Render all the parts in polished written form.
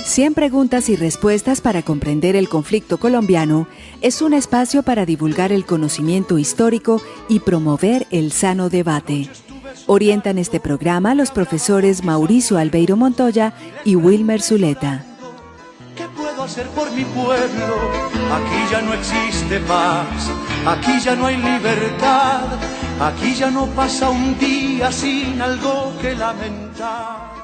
100 preguntas y respuestas para comprender el conflicto colombiano es un espacio para divulgar el conocimiento histórico y promover el sano debate. Orientan este programa los profesores Mauricio Albeiro Montoya y Wilmer Zuleta. ¿Qué puedo hacer por mi pueblo? Aquí ya no existe paz, aquí ya no hay libertad, aquí ya no pasa un día sin algo que lamentar.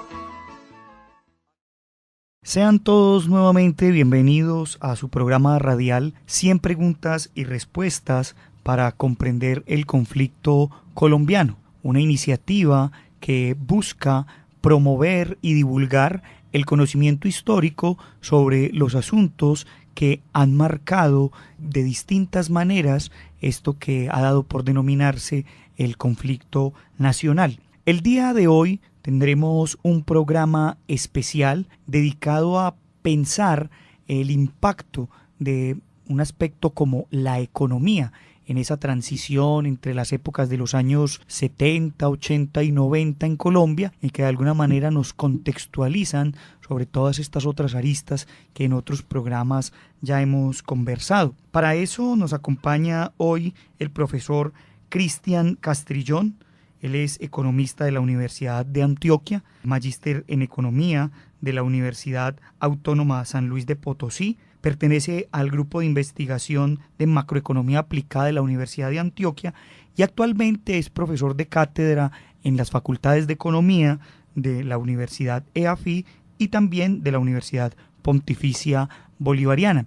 Sean todos nuevamente bienvenidos a su programa radial 100 preguntas y respuestas para comprender el conflicto colombiano, una iniciativa que busca promover y divulgar el conocimiento histórico sobre los asuntos que han marcado de distintas maneras esto que ha dado por denominarse el conflicto nacional. El día de hoy tendremos un programa especial dedicado a pensar el impacto de un aspecto como la economía en esa transición entre las épocas de los años 70, 80 y 90 en Colombia, y que de alguna manera nos contextualizan sobre todas estas otras aristas que en otros programas ya hemos conversado. Para eso nos acompaña hoy el profesor Cristian Castrillón. Él es economista de la Universidad de Antioquia, magíster en economía de la Universidad Autónoma San Luis de Potosí, pertenece al grupo de investigación de macroeconomía aplicada de la Universidad de Antioquia y actualmente es profesor de cátedra en las facultades de economía de la Universidad EAFI y también de la Universidad Pontificia Bolivariana.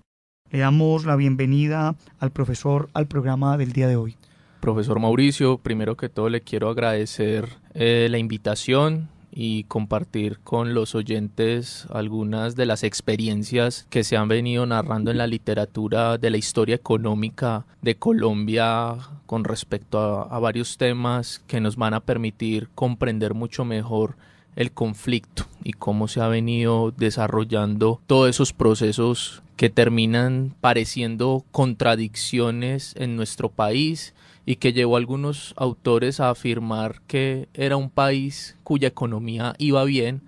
Le damos la bienvenida al profesor al programa del día de hoy. Profesor Mauricio, primero que todo le quiero agradecer la invitación y compartir con los oyentes algunas de las experiencias que se han venido narrando en la literatura de la historia económica de Colombia con respecto a varios temas que nos van a permitir comprender mucho mejor el conflicto y cómo se ha venido desarrollando todos esos procesos que terminan pareciendo contradicciones en nuestro país y que llevó a algunos autores a afirmar que era un país cuya economía iba bien,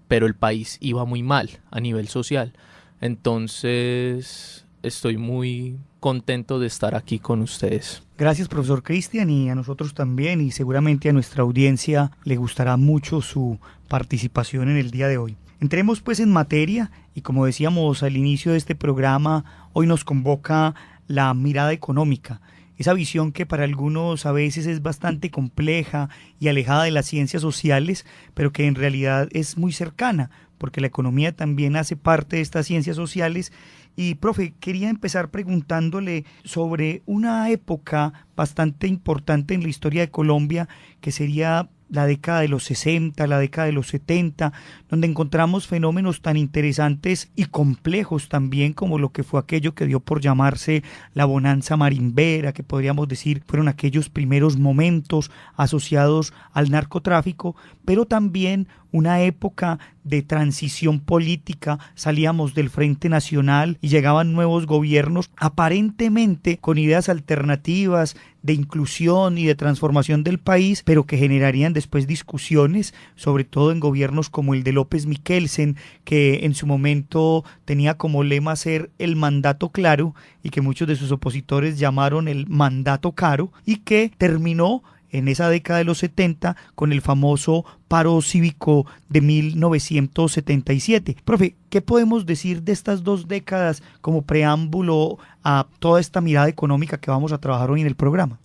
pero el país iba muy mal a nivel social. Entonces, estoy muy contento de estar aquí con ustedes. Gracias, profesor Cristian, y a nosotros también, y seguramente a nuestra audiencia le gustará mucho su participación en el día de hoy. Entremos pues en materia, y como decíamos al inicio de este programa, hoy nos convoca la mirada económica. Esa visión que para algunos a veces es bastante compleja y alejada de las ciencias sociales, pero que en realidad es muy cercana, porque la economía también hace parte de estas ciencias sociales. Y, profe, quería empezar preguntándole sobre una época bastante importante en la historia de Colombia, que sería la década de los 60, la década de los 70, donde encontramos fenómenos tan interesantes y complejos también como lo que fue aquello que dio por llamarse la bonanza marimbera, que podríamos decir fueron aquellos primeros momentos asociados al narcotráfico, pero también una época de transición política. Salíamos del Frente Nacional y llegaban nuevos gobiernos aparentemente con ideas alternativas de inclusión y de transformación del país, pero que generarían después discusiones, sobre todo en gobiernos como el de López Miquelsen, que en su momento tenía como lema ser el mandato claro y que muchos de sus opositores llamaron el mandato caro, y que terminó en esa década de los 70 con el famoso paro cívico de 1977. Profe, ¿qué podemos decir de estas dos décadas como preámbulo a toda esta mirada económica que vamos a trabajar hoy en el programa?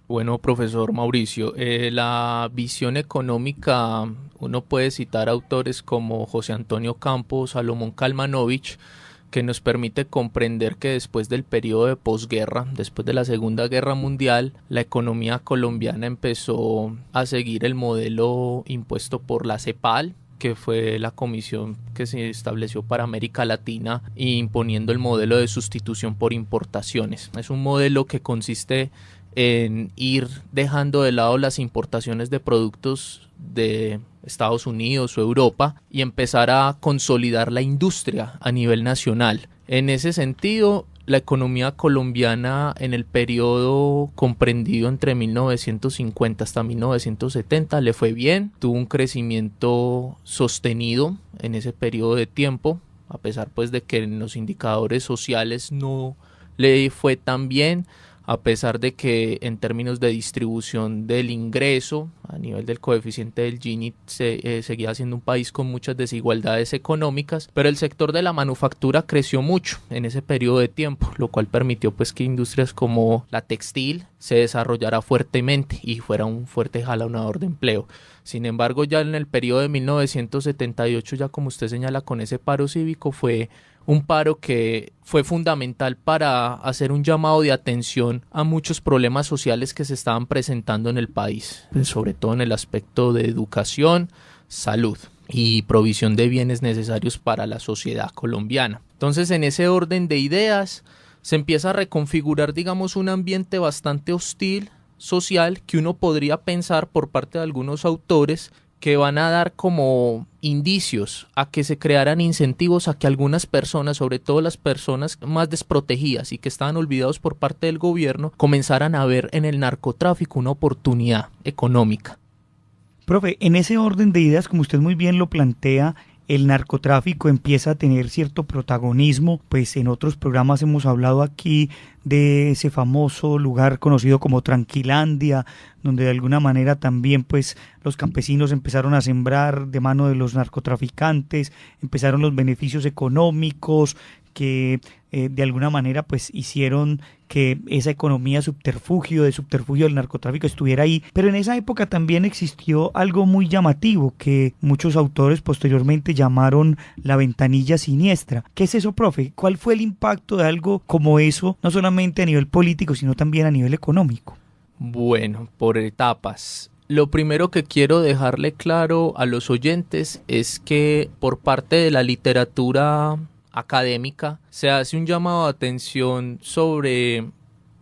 Bueno, profesor Mauricio, la visión económica, uno puede citar autores como José Antonio Campos, Salomón Kalmanovich, que nos permite comprender que después del periodo de posguerra, después de la Segunda Guerra Mundial, la economía colombiana empezó a seguir el modelo impuesto por la CEPAL, que fue la comisión que se estableció para América Latina, imponiendo el modelo de sustitución por importaciones. Es un modelo que consiste en ir dejando de lado las importaciones de productos de Estados Unidos o Europa y empezar a consolidar la industria a nivel nacional. En ese sentido, la economía colombiana en el periodo comprendido entre 1950 hasta 1970 le fue bien, tuvo un crecimiento sostenido en ese periodo de tiempo, a pesar pues de que en los indicadores sociales no le fue tan bien, a pesar de que en términos de distribución del ingreso, a nivel del coeficiente del Gini, seguía siendo un país con muchas desigualdades económicas, pero el sector de la manufactura creció mucho en ese periodo de tiempo, lo cual permitió pues que industrias como la textil se desarrollara fuertemente y fuera un fuerte jalonador de empleo. Sin embargo, ya en el periodo de 1978, ya como usted señala con ese paro cívico, fue un paro que fue fundamental para hacer un llamado de atención a muchos problemas sociales que se estaban presentando en el país, sobre todo en el aspecto de educación, salud y provisión de bienes necesarios para la sociedad colombiana. Entonces, en ese orden de ideas, se empieza a reconfigurar, digamos, un ambiente bastante hostil, social, que uno podría pensar por parte de algunos autores que van a dar como indicios a que se crearan incentivos a que algunas personas, sobre todo las personas más desprotegidas y que estaban olvidados por parte del gobierno, comenzaran a ver en el narcotráfico una oportunidad económica. Profe, en ese orden de ideas, como usted muy bien lo plantea, el narcotráfico empieza a tener cierto protagonismo, pues en otros programas hemos hablado aquí de ese famoso lugar conocido como Tranquilandia, donde de alguna manera también pues los campesinos empezaron a sembrar de mano de los narcotraficantes, empezaron los beneficios económicos que de alguna manera pues hicieron que esa economía subterfugio del narcotráfico estuviera ahí, pero en esa época también existió algo muy llamativo que muchos autores posteriormente llamaron la ventanilla siniestra. ¿Qué es eso, profe? ¿Cuál fue el impacto de algo como eso, no solamente a nivel político, sino también a nivel económico? Bueno, por etapas. Lo primero que quiero dejarle claro a los oyentes es que por parte de la literatura académica se hace un llamado de atención sobre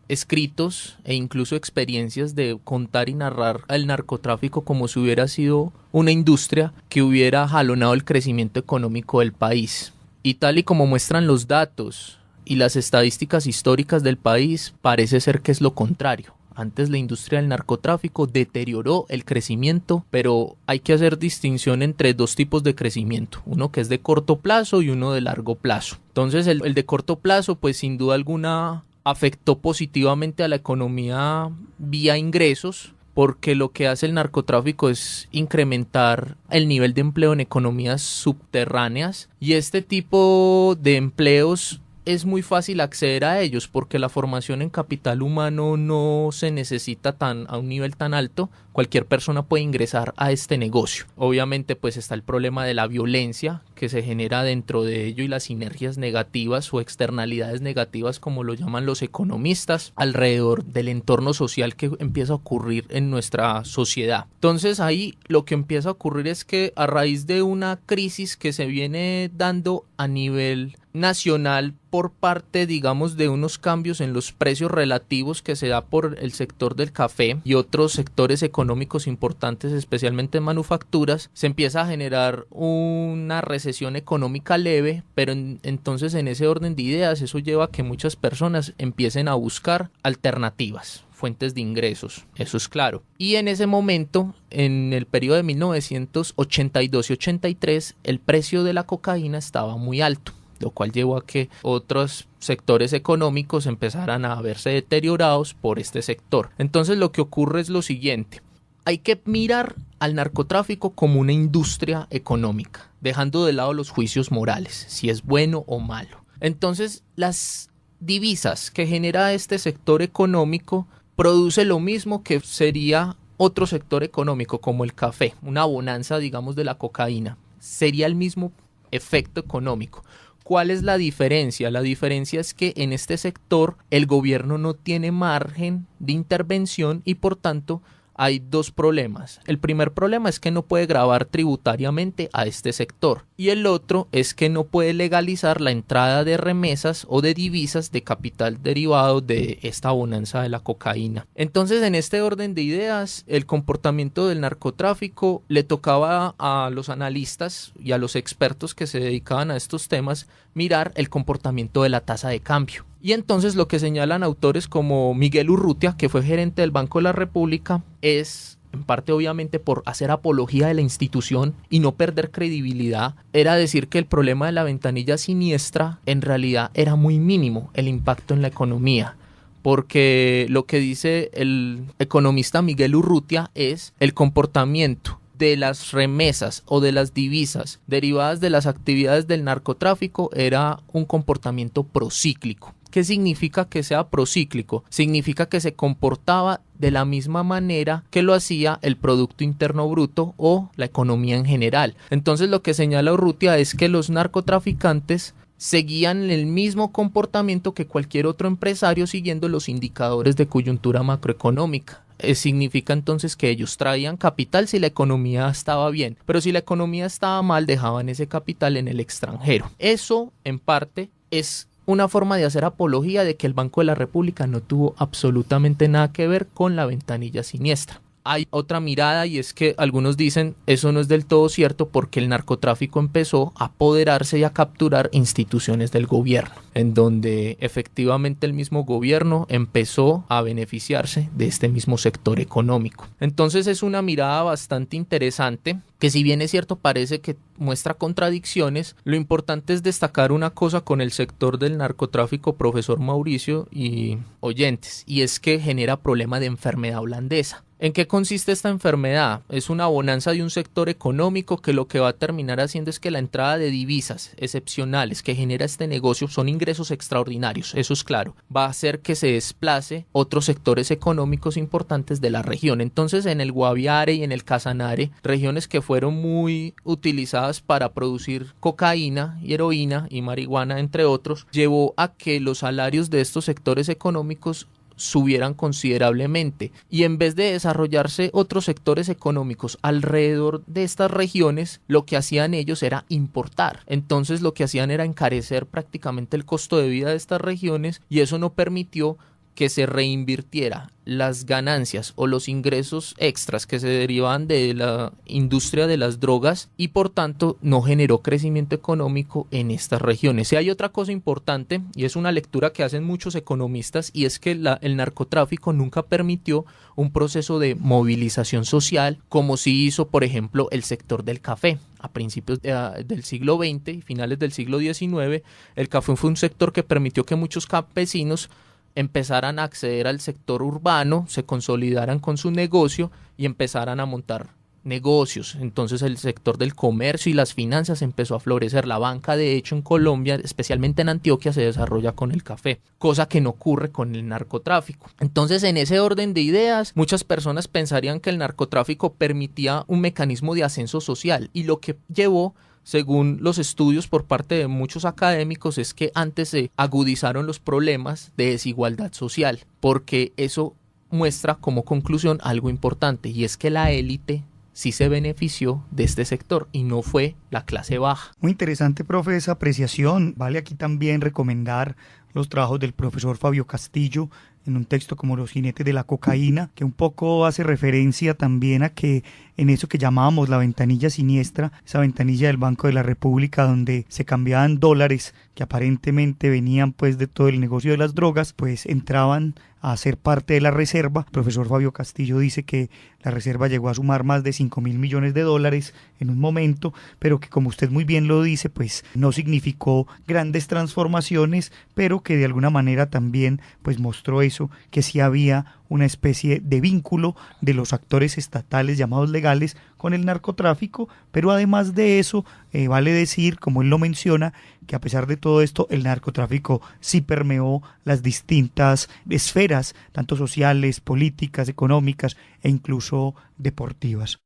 escritos e incluso experiencias de contar y narrar el narcotráfico como si hubiera sido una industria que hubiera jalonado el crecimiento económico del país. Y tal y como muestran los datos y las estadísticas históricas del país, parece ser que es lo contrario. Antes la industria del narcotráfico deterioró el crecimiento, pero hay que hacer distinción entre dos tipos de crecimiento, uno que es de corto plazo y uno de largo plazo. Entonces el de corto plazo pues sin duda alguna afectó positivamente a la economía vía ingresos, porque lo que hace el narcotráfico es incrementar el nivel de empleo en economías subterráneas y este tipo de empleos es muy fácil acceder a ellos porque la formación en capital humano no se necesita a un nivel tan alto. Cualquier persona puede ingresar a este negocio. Obviamente pues está el problema de la violencia que se genera dentro de ello y las sinergias negativas o externalidades negativas, como lo llaman los economistas, alrededor del entorno social que empieza a ocurrir en nuestra sociedad. Entonces ahí lo que empieza a ocurrir es que a raíz de una crisis que se viene dando a nivel nacional por parte, digamos, de unos cambios en los precios relativos que se da por el sector del café y otros sectores económicos importantes, especialmente en manufacturas, se empieza a generar una recesión económica leve, pero entonces en ese orden de ideas eso lleva a que muchas personas empiecen a buscar alternativas, fuentes de ingresos, eso es claro. Y en ese momento, en el periodo de 1982 y 83, el precio de la cocaína estaba muy alto, lo cual llevó a que otros sectores económicos empezaran a verse deteriorados por este sector. Entonces lo que ocurre es lo siguiente: hay que mirar al narcotráfico como una industria económica, dejando de lado los juicios morales, si es bueno o malo. Entonces las divisas que genera este sector económico produce lo mismo que sería otro sector económico como el café, una bonanza, digamos, de la cocaína. Sería el mismo efecto económico. ¿Cuál es la diferencia? La diferencia es que en este sector el gobierno no tiene margen de intervención y por tanto hay dos problemas. El primer problema es que no puede gravar tributariamente a este sector y el otro es que no puede legalizar la entrada de remesas o de divisas de capital derivado de esta bonanza de la cocaína. Entonces, en este orden de ideas, el comportamiento del narcotráfico le tocaba a los analistas y a los expertos que se dedicaban a estos temas mirar el comportamiento de la tasa de cambio. Y entonces lo que señalan autores como Miguel Urrutia, que fue gerente del Banco de la República, es, en parte obviamente por hacer apología de la institución y no perder credibilidad, era decir que el problema de la ventanilla siniestra en realidad era muy mínimo el impacto en la economía. Porque lo que dice el economista Miguel Urrutia es el comportamiento de las remesas o de las divisas derivadas de las actividades del narcotráfico era un comportamiento procíclico. ¿Qué significa que sea procíclico? Significa que se comportaba de la misma manera que lo hacía el Producto Interno Bruto o la economía en general. Entonces lo que señala Urrutia es que los narcotraficantes seguían el mismo comportamiento que cualquier otro empresario siguiendo los indicadores de coyuntura macroeconómica. Significa entonces que ellos traían capital si la economía estaba bien, pero si la economía estaba mal dejaban ese capital en el extranjero. Eso en parte es una forma de hacer apología de que el Banco de la República no tuvo absolutamente nada que ver con la ventanilla siniestra. Hay otra mirada y es que algunos dicen eso no es del todo cierto porque el narcotráfico empezó a apoderarse y a capturar instituciones del gobierno, en donde efectivamente el mismo gobierno empezó a beneficiarse de este mismo sector económico. Entonces es una mirada bastante interesante que, si bien es cierto parece que muestra contradicciones, lo importante es destacar una cosa con el sector del narcotráfico, profesor Mauricio y oyentes, y es que genera problema de enfermedad holandesa. ¿En qué consiste esta enfermedad? Es una bonanza de un sector económico que lo que va a terminar haciendo es que la entrada de divisas excepcionales que genera este negocio son ingresos extraordinarios, eso es claro. Va a hacer que se desplace otros sectores económicos importantes de la región. Entonces en el Guaviare y en el Casanare, regiones que fueron muy utilizadas para producir cocaína y heroína y marihuana entre otros, llevó a que los salarios de estos sectores económicos subieran considerablemente, y en vez de desarrollarse otros sectores económicos alrededor de estas regiones, lo que hacían ellos era importar. Entonces lo que hacían era encarecer prácticamente el costo de vida de estas regiones, y eso no permitió que se reinvirtiera las ganancias o los ingresos extras que se derivaban de la industria de las drogas, y por tanto no generó crecimiento económico en estas regiones. Y hay otra cosa importante, y es una lectura que hacen muchos economistas, y es que el narcotráfico nunca permitió un proceso de movilización social como sí hizo, por ejemplo, el sector del café. A principios del siglo XX y finales del siglo XIX, el café fue un sector que permitió que muchos campesinos empezaran a acceder al sector urbano, se consolidaran con su negocio y empezaran a montar negocios. Entonces el sector del comercio y las finanzas empezó a florecer. La banca, de hecho, en Colombia, especialmente en Antioquia, se desarrolla con el café, cosa que no ocurre con el narcotráfico. Entonces, en ese orden de ideas, muchas personas pensarían que el narcotráfico permitía un mecanismo de ascenso social, y lo que llevó, según los estudios por parte de muchos académicos, es que antes se agudizaron los problemas de desigualdad social, porque eso muestra como conclusión algo importante, y es que la élite sí se benefició de este sector y no fue la clase baja. Muy interesante, profe, esa apreciación. Vale aquí también recomendar los trabajos del profesor Fabio Castillo en un texto como Los jinetes de la cocaína, que un poco hace referencia también a que en eso que llamábamos la ventanilla siniestra, esa ventanilla del Banco de la República donde se cambiaban dólares que aparentemente venían pues de todo el negocio de las drogas, pues entraban a ser parte de la reserva. El profesor Fabio Castillo dice que la reserva llegó a sumar más de 5.000 millones de dólares en un momento, pero que, como usted muy bien lo dice, pues no significó grandes transformaciones, pero que de alguna manera también pues mostró eso, que sí había una especie de vínculo de los actores estatales llamados legales con el narcotráfico. Pero además de eso, vale decir, como él lo menciona, que a pesar de todo esto, el narcotráfico sí permeó las distintas esferas, tanto sociales, políticas, económicas e incluso deportivas.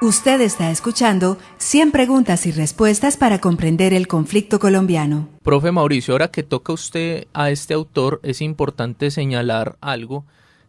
Usted está escuchando 100 preguntas y respuestas para comprender el conflicto colombiano. Profe Mauricio, ahora que toca usted a este autor, es importante señalar algo,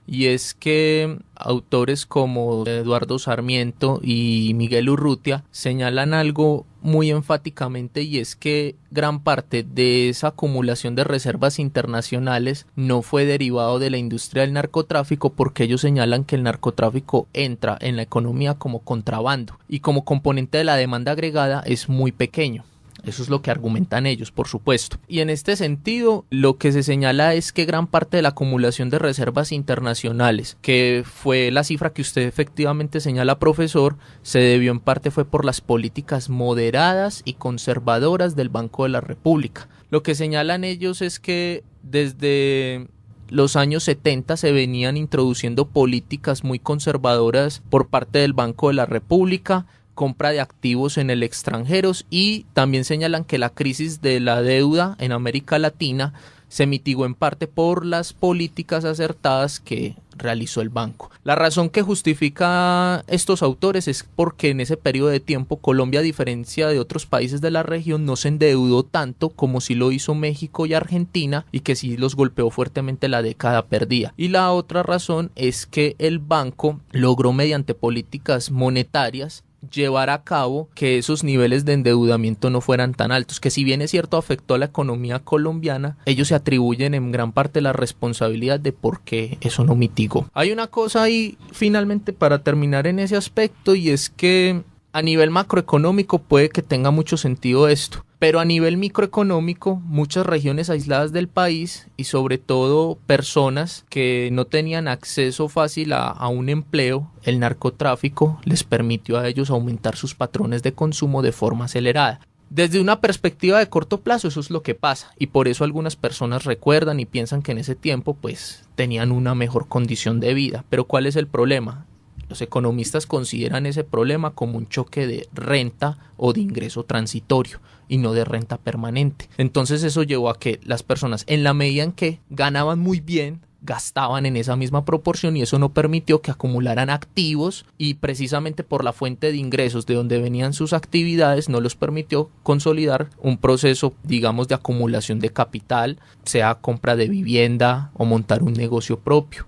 y es que autores como Eduardo Sarmiento y Miguel Urrutia señalan algo muy enfáticamente, y es que gran parte de esa acumulación de reservas internacionales no fue derivado de la industria del narcotráfico, porque ellos señalan que el narcotráfico entra en la economía como contrabando y como componente de la demanda agregada es muy pequeño. Eso es lo que argumentan ellos, por supuesto. Y en este sentido, lo que se señala es que gran parte de la acumulación de reservas internacionales, que fue la cifra que usted efectivamente señala, profesor, se debió en parte fue por las políticas moderadas y conservadoras del Banco de la República. Lo que señalan ellos es que desde los años 70 se venían introduciendo políticas muy conservadoras por parte del Banco de la República, compra de activos en el extranjero, y también señalan que la crisis de la deuda en América Latina se mitigó en parte por las políticas acertadas que realizó el banco. La razón que justifica estos autores es porque en ese periodo de tiempo Colombia, a diferencia de otros países de la región, no se endeudó tanto como sí lo hizo México y Argentina, y que sí los golpeó fuertemente la década perdida. Y la otra razón es que el banco logró, mediante políticas monetarias, llevar a cabo que esos niveles de endeudamiento no fueran tan altos, que si bien es cierto afectó a la economía colombiana, ellos se atribuyen en gran parte la responsabilidad de por qué eso no mitigó. Hay una cosa ahí finalmente para terminar en ese aspecto, y es que a nivel macroeconómico puede que tenga mucho sentido esto, pero a nivel microeconómico muchas regiones aisladas del país, y sobre todo personas que no tenían acceso fácil a un empleo, el narcotráfico les permitió a ellos aumentar sus patrones de consumo de forma acelerada. Desde una perspectiva de corto plazo eso es lo que pasa, y por eso algunas personas recuerdan y piensan que en ese tiempo pues tenían una mejor condición de vida. Pero ¿cuál es el problema? Los economistas consideran ese problema como un choque de renta o de ingreso transitorio y no de renta permanente. Entonces eso llevó a que las personas, en la medida en que ganaban muy bien, gastaban en esa misma proporción, y eso no permitió que acumularan activos, y precisamente por la fuente de ingresos de donde venían sus actividades no los permitió consolidar un proceso, digamos, de acumulación de capital, sea compra de vivienda o montar un negocio propio.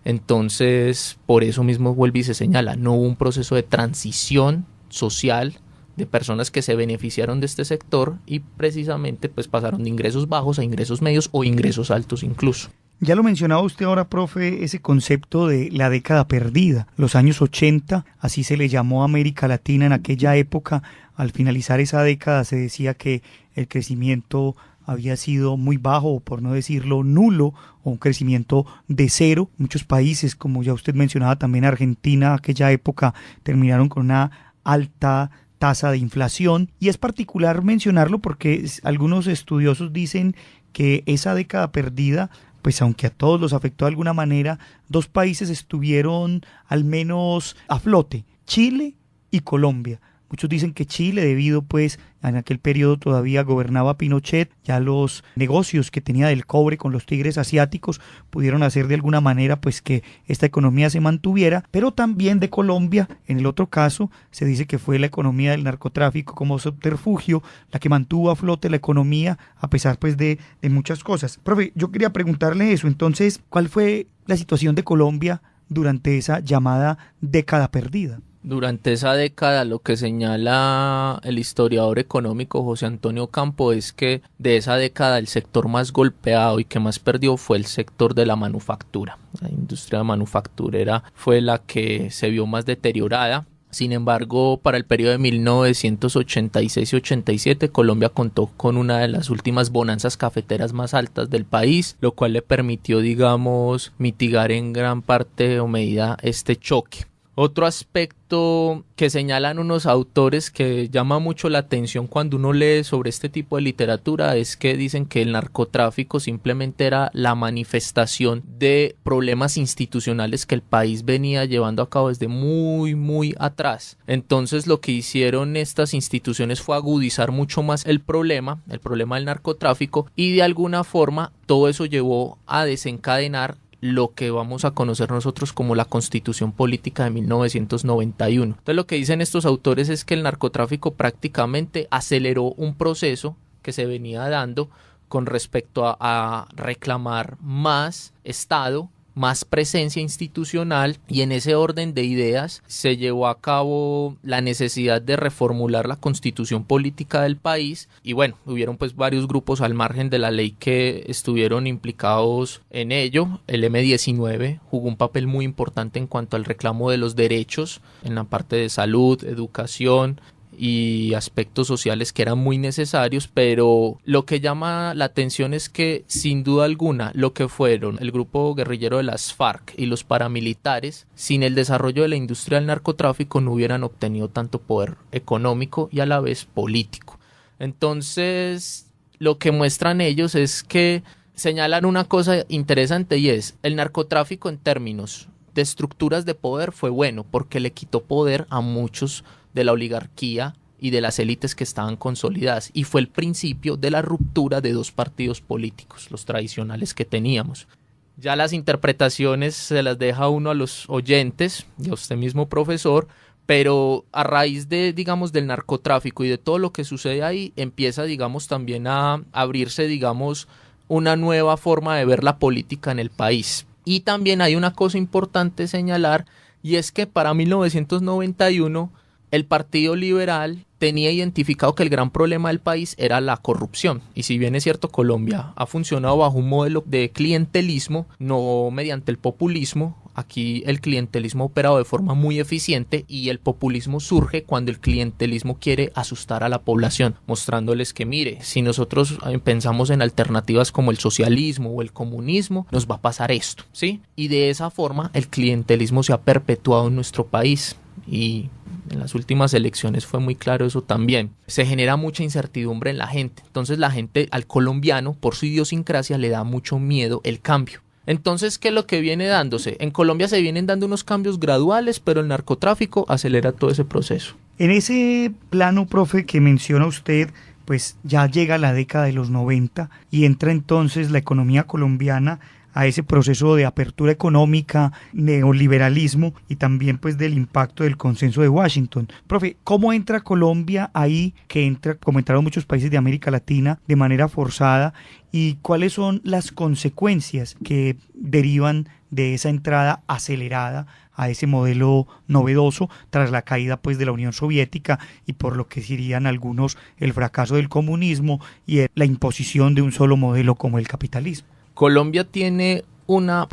Entonces, por eso mismo vuelve y se señala, no hubo un proceso de transición social de personas que se beneficiaron de este sector, y precisamente pues pasaron de ingresos bajos a ingresos medios o ingresos altos incluso. Ya lo mencionaba usted ahora, profe, ese concepto de la década perdida, los años 80, así se le llamó a América Latina en aquella época. Al finalizar esa década se decía que el crecimiento había sido muy bajo, por no decirlo nulo, o un crecimiento de cero. Muchos países, como ya usted mencionaba, también Argentina, aquella época terminaron con una alta tasa de inflación, y es particular mencionarlo porque algunos estudiosos dicen que esa década perdida, pues aunque a todos los afectó de alguna manera, dos países estuvieron al menos a flote, Chile y Colombia. Muchos dicen que Chile, debido pues en aquel periodo todavía gobernaba Pinochet, ya los negocios que tenía del cobre con los tigres asiáticos pudieron hacer de alguna manera pues que esta economía se mantuviera, pero también de Colombia, en el otro caso, se dice que fue la economía del narcotráfico como subterfugio la que mantuvo a flote la economía a pesar pues de muchas cosas. Profe, yo quería preguntarle eso, entonces, ¿cuál fue la situación de Colombia durante esa llamada década perdida? Durante esa década, lo que señala el historiador económico José Antonio Campo es que de esa década el sector más golpeado y que más perdió fue el sector de la manufactura. La industria manufacturera fue la que se vio más deteriorada. Sin embargo, para el periodo de 1986 y 87, Colombia contó con una de las últimas bonanzas cafeteras más altas del país, lo cual le permitió, digamos, mitigar en gran parte o medida este choque. Otro aspecto que señalan unos autores que llama mucho la atención cuando uno lee sobre este tipo de literatura es que dicen que el narcotráfico simplemente era la manifestación de problemas institucionales que el país venía llevando a cabo desde muy atrás. Entonces lo que hicieron estas instituciones fue agudizar mucho más el problema del narcotráfico, y de alguna forma todo eso llevó a desencadenar lo que vamos a conocer nosotros como la Constitución Política de 1991. Entonces lo que dicen estos autores es que el narcotráfico prácticamente aceleró un proceso que se venía dando con respecto a reclamar más Estado, más presencia institucional, y en ese orden de ideas se llevó a cabo la necesidad de reformular la constitución política del país, y bueno, hubieron pues varios grupos al margen de la ley que estuvieron implicados en ello. El M-19 jugó un papel muy importante en cuanto al reclamo de los derechos en la parte de salud, educación, y aspectos sociales que eran muy necesarios, pero lo que llama la atención es que sin duda alguna lo que fueron el grupo guerrillero de las FARC y los paramilitares, sin el desarrollo de la industria del narcotráfico no hubieran obtenido tanto poder económico y a la vez político. Entonces lo que muestran ellos es que señalan una cosa interesante, y es el narcotráfico en términos de estructuras de poder fue bueno porque le quitó poder a muchos de la oligarquía y de las élites que estaban consolidadas, y fue el principio de la ruptura de dos partidos políticos, los tradicionales que teníamos. Ya las interpretaciones se las deja uno a los oyentes y a usted mismo, profesor, pero a raíz de, digamos, del narcotráfico y de todo lo que sucede ahí, empieza, digamos, también a abrirse, digamos, una nueva forma de ver la política en el país. Y también hay una cosa importante señalar, y es que para 1991 el Partido Liberal tenía identificado que el gran problema del país era la corrupción. Y si bien es cierto, Colombia ha funcionado bajo un modelo de clientelismo, no mediante el populismo. Aquí el clientelismo ha operado de forma muy eficiente y el populismo surge cuando el clientelismo quiere asustar a la población, mostrándoles que mire, si nosotros pensamos en alternativas como el socialismo o el comunismo, nos va a pasar esto, ¿sí? Y de esa forma el clientelismo se ha perpetuado en nuestro país, y en las últimas elecciones fue muy claro eso también. Se genera mucha incertidumbre en la gente, entonces la gente, al colombiano, por su idiosincrasia, le da mucho miedo el cambio. Entonces, ¿qué es lo que viene dándose? En Colombia se vienen dando unos cambios graduales, pero el narcotráfico acelera todo ese proceso. En ese plano, profe, que menciona usted, pues ya llega la década de los 90 y entra entonces la economía colombiana a ese proceso de apertura económica, neoliberalismo y también pues del impacto del consenso de Washington. Profe, ¿cómo entra Colombia ahí, que entra, como entraron muchos países de América Latina, de manera forzada, y cuáles son las consecuencias que derivan de esa entrada acelerada a ese modelo novedoso tras la caída pues de la Unión Soviética y por lo que dirían algunos el fracaso del comunismo y la imposición de un solo modelo como el capitalismo? Colombia tiene una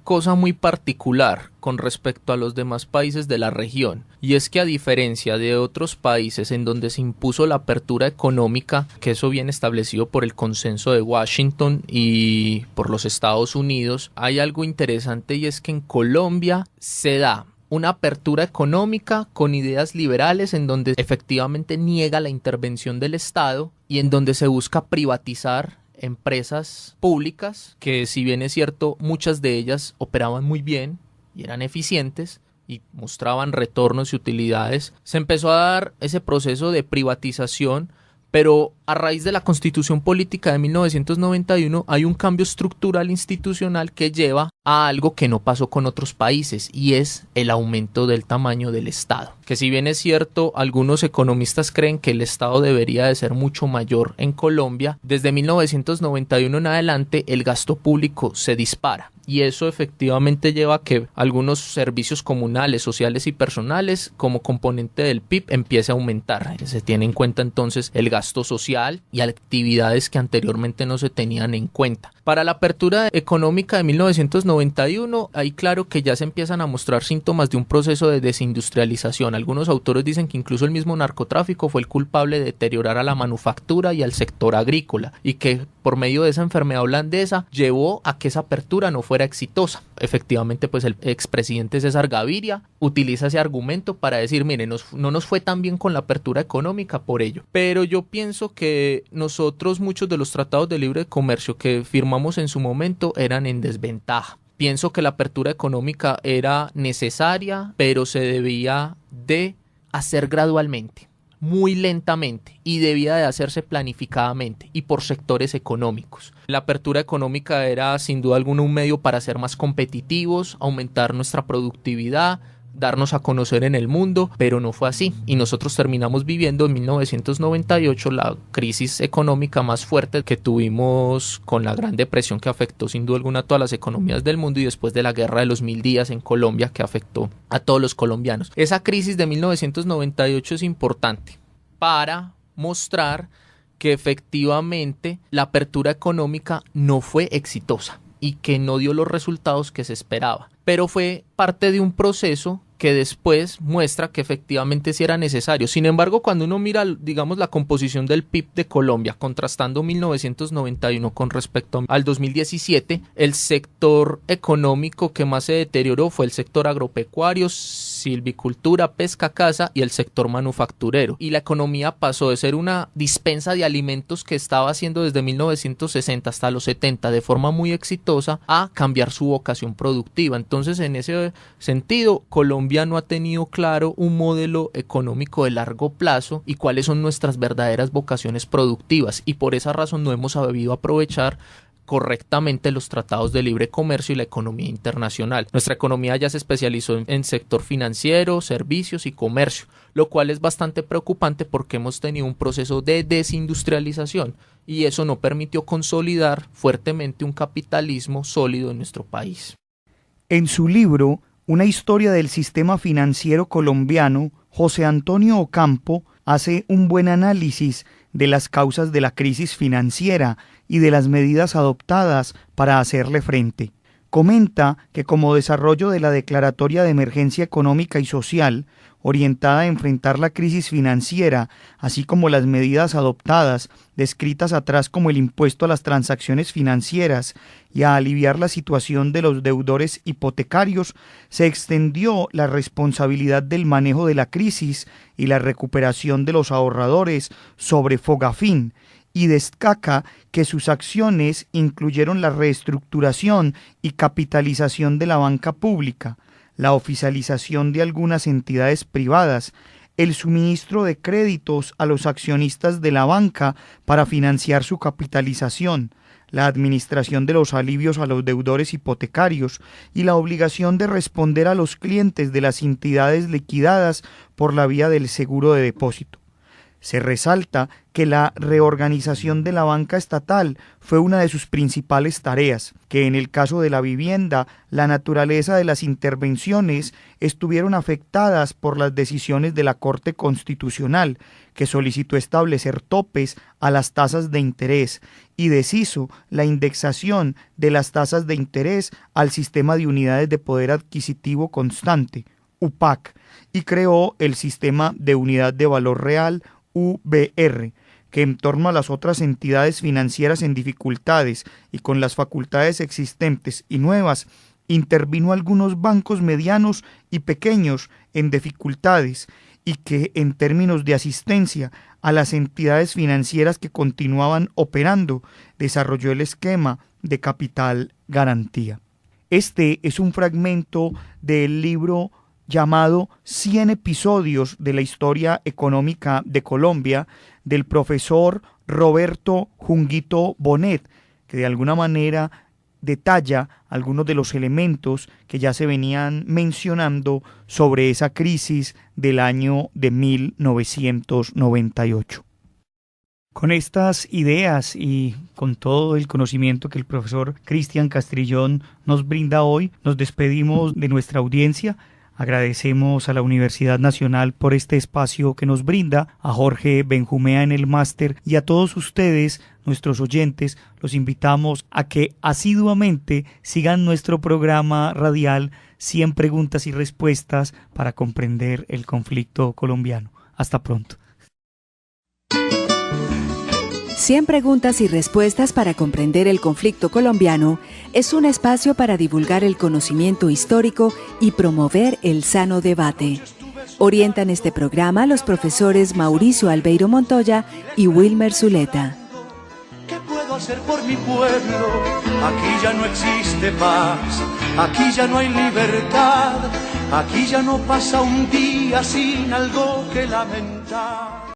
cosa muy particular con respecto a los demás países de la región, y es que a diferencia de otros países en donde se impuso la apertura económica, que eso viene establecido por el consenso de Washington y por los Estados Unidos, hay algo interesante, y es que en Colombia se da una apertura económica con ideas liberales en donde efectivamente niega la intervención del Estado y en donde se busca privatizar empresas públicas que, si bien es cierto, muchas de ellas operaban muy bien y eran eficientes y mostraban retornos y utilidades. Se empezó a dar ese proceso de privatización, pero a raíz de la Constitución Política de 1991 hay un cambio estructural institucional que lleva a algo que no pasó con otros países, y es el aumento del tamaño del Estado. Que si bien es cierto, algunos economistas creen que el Estado debería de ser mucho mayor en Colombia, desde 1991 en adelante el gasto público se dispara. Y eso efectivamente lleva a que algunos servicios comunales, sociales y personales como componente del PIB empiece a aumentar. Se tiene en cuenta entonces el gasto social y actividades que anteriormente no se tenían en cuenta. Para la apertura económica de 1991, hay claro que ya se empiezan a mostrar síntomas de un proceso de desindustrialización. Algunos autores dicen que incluso el mismo narcotráfico fue el culpable de deteriorar a la manufactura y al sector agrícola, y que por medio de esa enfermedad holandesa llevó a que esa apertura no fuera exitosa. Efectivamente, pues el expresidente César Gaviria utiliza ese argumento para decir, mire, no nos fue tan bien con la apertura económica por ello. Pero yo pienso que nosotros, muchos de los tratados de libre comercio que firmamos en su momento eran en desventaja. Pienso que la apertura económica era necesaria, pero se debía de hacer gradualmente, muy lentamente, y debía de hacerse planificadamente y por sectores económicos. La apertura económica era sin duda alguna un medio para ser más competitivos, aumentar nuestra productividad, darnos a conocer en el mundo, pero no fue así, y nosotros terminamos viviendo en 1998 la crisis económica más fuerte que tuvimos, con la Gran Depresión, que afectó sin duda alguna a todas las economías del mundo, y después de la Guerra de los 1000 días en Colombia, que afectó a todos los colombianos. Esa crisis de 1998 es importante para mostrar que efectivamente la apertura económica no fue exitosa y que no dio los resultados que se esperaba, pero fue parte de un proceso que después muestra que efectivamente sí era necesario. Sin embargo, cuando uno mira, digamos, la composición del PIB de Colombia, contrastando 1991 con respecto al 2017, el sector económico que más se deterioró fue el sector agropecuario, silvicultura, pesca, caza y el sector manufacturero. Y la economía pasó de ser una dispensa de alimentos que estaba haciendo desde 1960 hasta los 70 de forma muy exitosa a cambiar su vocación productiva. Entonces, en ese sentido, Colombia no ha tenido claro un modelo económico de largo plazo y cuáles son nuestras verdaderas vocaciones productivas, y por esa razón no hemos sabido aprovechar correctamente los tratados de libre comercio y la economía internacional. Nuestra economía ya se especializó en sector financiero, servicios y comercio, lo cual es bastante preocupante porque hemos tenido un proceso de desindustrialización y eso no permitió consolidar fuertemente un capitalismo sólido en nuestro país. En su libro, Una historia del sistema financiero colombiano, José Antonio Ocampo hace un buen análisis de las causas de la crisis financiera y de las medidas adoptadas para hacerle frente. Comenta que como desarrollo de la Declaratoria de Emergencia Económica y Social, orientada a enfrentar la crisis financiera, así como las medidas adoptadas, descritas atrás como el impuesto a las transacciones financieras y a aliviar la situación de los deudores hipotecarios, se extendió la responsabilidad del manejo de la crisis y la recuperación de los ahorradores sobre Fogafín, y destaca que sus acciones incluyeron la reestructuración y capitalización de la banca pública, la oficialización de algunas entidades privadas, el suministro de créditos a los accionistas de la banca para financiar su capitalización, la administración de los alivios a los deudores hipotecarios y la obligación de responder a los clientes de las entidades liquidadas por la vía del seguro de depósito. Se resalta que la reorganización de la banca estatal fue una de sus principales tareas, que en el caso de la vivienda, la naturaleza de las intervenciones estuvieron afectadas por las decisiones de la Corte Constitucional, que solicitó establecer topes a las tasas de interés y deshizo la indexación de las tasas de interés al sistema de unidades de poder adquisitivo constante, UPAC, y creó el sistema de unidad de valor real, UVR, que en torno a las otras entidades financieras en dificultades y con las facultades existentes y nuevas, intervino algunos bancos medianos y pequeños en dificultades y que en términos de asistencia a las entidades financieras que continuaban operando, desarrolló el esquema de capital garantía. Este es un fragmento del libro llamado 100 episodios de la historia económica de Colombia, del profesor Roberto Junguito Bonet, que de alguna manera detalla algunos de los elementos que ya se venían mencionando sobre esa crisis del año de 1998. Con estas ideas y con todo el conocimiento que el profesor Cristian Castrillón nos brinda hoy, nos despedimos de nuestra audiencia. Agradecemos a la Universidad Nacional por este espacio que nos brinda, a Jorge Benjumea en el máster y a todos ustedes, nuestros oyentes, los invitamos a que asiduamente sigan nuestro programa radial 100 preguntas y respuestas para comprender el conflicto colombiano. Hasta pronto. 100 preguntas y respuestas para comprender el conflicto colombiano es un espacio para divulgar el conocimiento histórico y promover el sano debate. Orientan este programa los profesores Mauricio Albeiro Montoya y Wilmer Zuleta. ¿Qué puedo hacer por mi pueblo? Aquí ya no existe paz, aquí ya no hay libertad, aquí ya no pasa un día sin algo que lamentar.